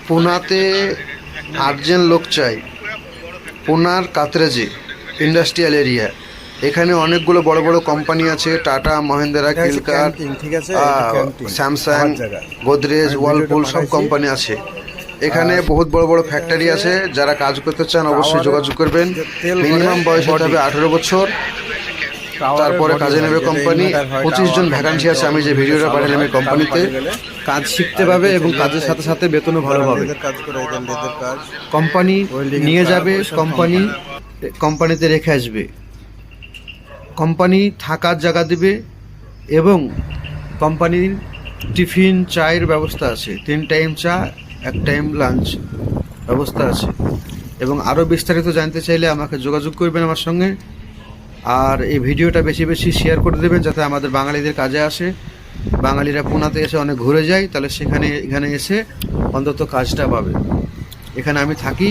পুনাতে urgent লোক চাই। পুনার কাতরাজে industrial area. এখানে অনেকগুলো বড় বড় কোম্পানি আছে, টাটা, মহিন্দ্রা, কিলকার, ঠিক আছে, স্যামসাং, গোদরেজ, ওয়ালপুল সব কোম্পানি আছে। এখানে বহুত বড় বড় ফ্যাক্টরি আছে। যারা কাজ করতে চান অবশ্যই যোগাযোগ করবেন। মিনিমাম বয়স হতে হবে 18 বছর। তারপরে কাজে নেবে কোম্পানি। 25 জন ভ্যাকান্সি আছে। আমি যে ভিডিওটা পাঠালাম এই কোম্পানিতে কাজ শিখতে পাবে এবং কাজের সাথে সাথে বেতনও ভালো পাবে। কোম্পানি নিয়ে যাবে, কোম্পানিতে রেখে আসবে। কোম্পানি থাকার জায়গা দেবে এবং কোম্পানির টিফিন চায়ের ব্যবস্থা আছে। 3 টাইম চা, 1 টাইম লাঞ্চ ব্যবস্থা আছে। এবং আরও বিস্তারিত জানতে চাইলে আমাকে যোগাযোগ করবেন আমার সঙ্গে। আর এই ভিডিওটা বেশি বেশি শেয়ার করে দেবেন যাতে আমাদের বাঙালিদের কাজে আসে। বাঙালিরা পুনাতে এসে অনেক ঘুরে যায়, তাহলে এখানে এসে অন্তত কাজটা পাবে। এখানে আমি থাকি।